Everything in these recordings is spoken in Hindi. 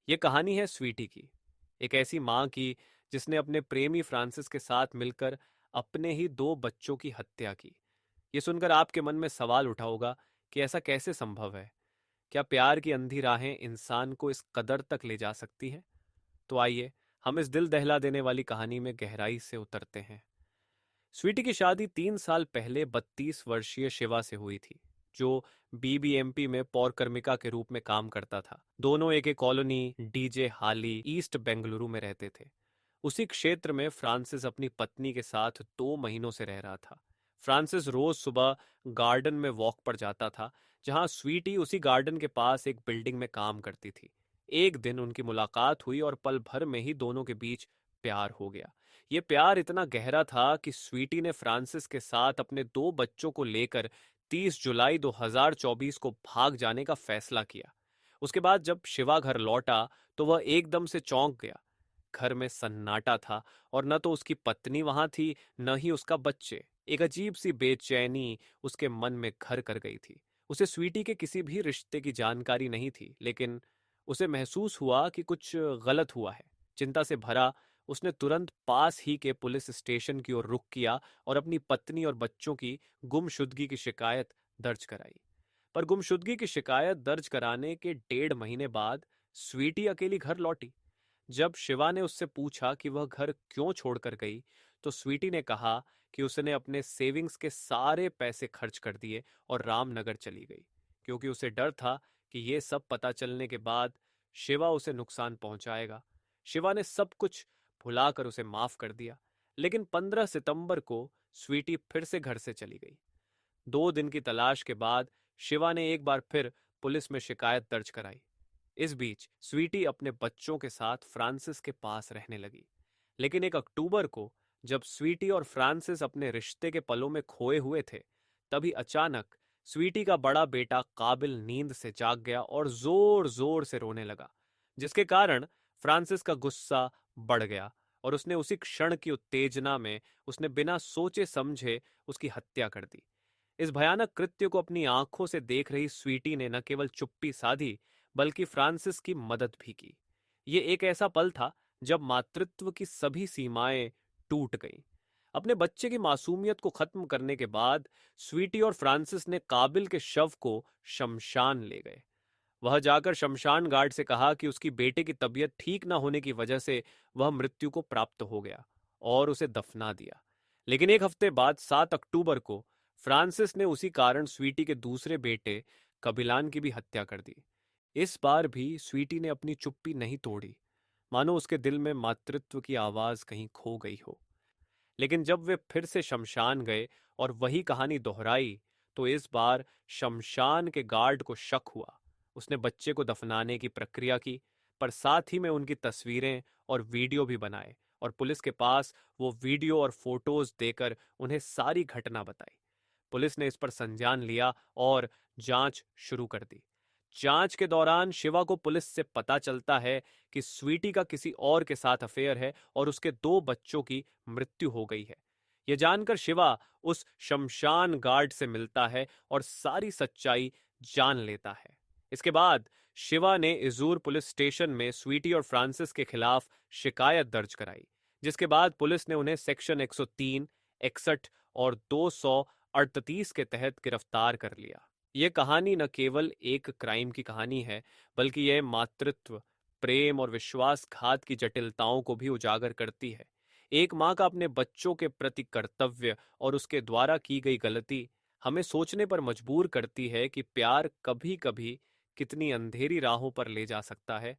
ये कहानी है स्वीटी की, एक ऐसी माँ की जिसने अपने प्रेमी फ्रांसिस के साथ मिलकर अपने ही दो बच्चों की हत्या की। ये सुनकर आपके मन में सवाल उठा होगा कि ऐसा कैसे संभव है? क्या प्यार की अंधी राहें इंसान को इस कदर तक ले जा सकती हैं? तो आइए, हम इस दिल दहला देने वाली कहानी में गहराई से उतरते हैं। स्वीटी की शादी 3 साल पहले 32 वर्षीय शिवा से हुई थी, जो बीबीएमपी में पौर कर्मिका के रूप में काम करता था। दोनों एक एक कॉलोनी डीजे हाली ईस्ट बेंगलुरु में रहते थे। उसी क्षेत्र में फ्रांसिस अपनी पत्नी के साथ 2 महीनों से रह रहा था। फ्रांसिस रोज सुबह गार्डन में वॉक पर जाता था, जहां स्वीटी उसी गार्डन के पास एक बिल्डिंग में काम करती थी। एक दिन उनकी मुलाकात हुई और पल भर में ही दोनों के बीच प्यार हो गया। ये प्यार इतना गहरा था कि स्वीटी ने फ्रांसिस के साथ अपने दो बच्चों को लेकर 30 जुलाई 2024 को भाग जाने का फैसला किया। उसके बाद जब शिवा घर लौटा तो वह एकदम से चौंक गया। घर में सन्नाटा था और न तो उसकी पत्नी वहां थी, न ही उसका बच्चे। एक अजीब सी बेचैनी उसके मन में घर कर गई थी। उसे स्वीटी के किसी भी रिश्ते की जानकारी नहीं थी, लेकिन उसे महसूस हुआ कि कुछ गलत हुआ है। चिंता से भरा, उसने तुरंत पास ही के पुलिस स्टेशन की ओर रुख किया और अपनी पत्नी और बच्चों की गुमशुदगी की शिकायत दर्ज कराई। पर गुमशुदगी की शिकायत दर्ज कराने के 1.5 महीने बाद स्वीटी अकेली घर लौटी। जब शिवा ने उससे पूछा कि वह घर क्यों छोड़कर गई, तो स्वीटी ने कहा कि उसने अपने सेविंग्स के सारे पैसे खर्च कर दिए और रामनगर चली गई, क्योंकि उसे डर था कि ये सब पता चलने के बाद शिवा उसे नुकसान पहुंचाएगा। शिवा ने सब कुछ भुलाकर उसे माफ कर दिया, लेकिन 15 सितंबर को स्वीटी फिर से घर से चली गई। 2 दिन की तलाश के बाद शिवा ने एक बार फिर पुलिस में शिकायत दर्ज कराई। इस बीच स्वीटी अपने बच्चों के साथ फ्रांसिस के पास रहने लगी। लेकिन 1 अक्टूबर को, जब स्वीटी और फ्रांसिस अपने रिश्ते के पलों में खोए हुए थे, तभी अचानक स्वीटी का बड़ा बेटा काबिल नींद से जाग गया और जोर जोर से रोने लगा, जिसके कारण फ्रांसिस का गुस्सा बढ़ गया और उसने उसी क्षण की उत्तेजना में उसने बिना सोचे समझे उसकी हत्या कर दी। इस भयानक कृत्य को अपनी आंखों से देख रही स्वीटी ने न केवल चुप्पी साधी, बल्कि फ्रांसिस की मदद भी की। ये एक ऐसा पल था जब मातृत्व की सभी सीमाएं टूट गईं। अपने बच्चे की मासूमियत को खत्म करने के बाद स्वीटी और फ्रांसिस ने काबिल के शव को शमशान ले गए। वह जाकर शमशान घाट से कहा कि उसकी बेटे की तबीयत ठीक न होने की वजह से वह मृत्यु को प्राप्त हो गया, और उसे दफना दिया। लेकिन एक हफ्ते बाद 7 अक्टूबर को फ्रांसिस ने उसी कारण स्वीटी के दूसरे बेटे कबिलान की भी हत्या कर दी। इस बार भी स्वीटी ने अपनी चुप्पी नहीं तोड़ी, मानो उसके दिल में मातृत्व की आवाज कहीं खो गई हो। लेकिन जब वे फिर से शमशान गए और वही कहानी दोहराई, तो इस बार शमशान के गार्ड को शक हुआ। उसने बच्चे को दफनाने की प्रक्रिया की, पर साथ ही में उनकी तस्वीरें और वीडियो भी बनाए और पुलिस के पास वो वीडियो और फोटोज देकर उन्हें सारी घटना बताई। पुलिस ने इस पर संज्ञान लिया और जांच शुरू कर दी। जांच के दौरान शिवा को पुलिस से पता चलता है कि स्वीटी का किसी और के साथ अफेयर है और उसके 2 बच्चों की मृत्यु हो गई है। यह जानकर शिवा उस शमशान गार्ड से मिलता है और सारी सच्चाई जान लेता है। इसके बाद शिवा ने इजूर पुलिस स्टेशन में स्वीटी और फ्रांसिस के खिलाफ शिकायत दर्ज कराई, जिसके बाद पुलिस ने उन्हें सेक्शन 103, 61 और 238 के तहत गिरफ्तार कर लिया। यह कहानी न केवल एक क्राइम की कहानी है, बल्कि यह मातृत्व, प्रेम और विश्वासघात की जटिलताओं को भी उजागर करती है। एक माँ का अपने बच्चों के प्रति कर्तव्य और उसके द्वारा की गई गलती हमें सोचने पर मजबूर करती है कि प्यार कभी कभी कितनी अंधेरी राहों पर ले जा सकता है।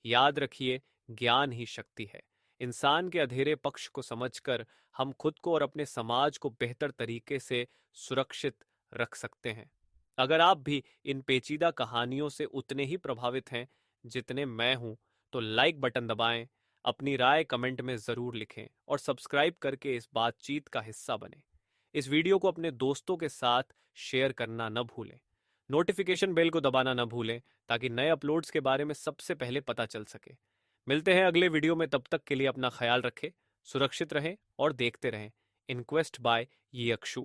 याद रखिए, ज्ञान ही शक्ति है। इंसान के अधेरे पक्ष को समझकर हम खुद को और अपने समाज को बेहतर तरीके से सुरक्षित रख सकते हैं। अगर आप भी इन पेचीदा कहानियों से उतने ही प्रभावित हैं जितने मैं हूं, तो लाइक बटन दबाएं, अपनी राय कमेंट में जरूर लिखें और सब्सक्राइब करके इस बातचीत का हिस्सा बने। इस वीडियो को अपने दोस्तों के साथ शेयर करना न भूलें। नोटिफिकेशन बेल को दबाना न भूलें, ताकि नए अपलोड्स के बारे में सबसे पहले पता चल सके। मिलते हैं अगले वीडियो में, तब तक के लिए अपना ख्याल रखें, सुरक्षित रहें और देखते रहें इनक्वेस्ट बाय ये अक्षु।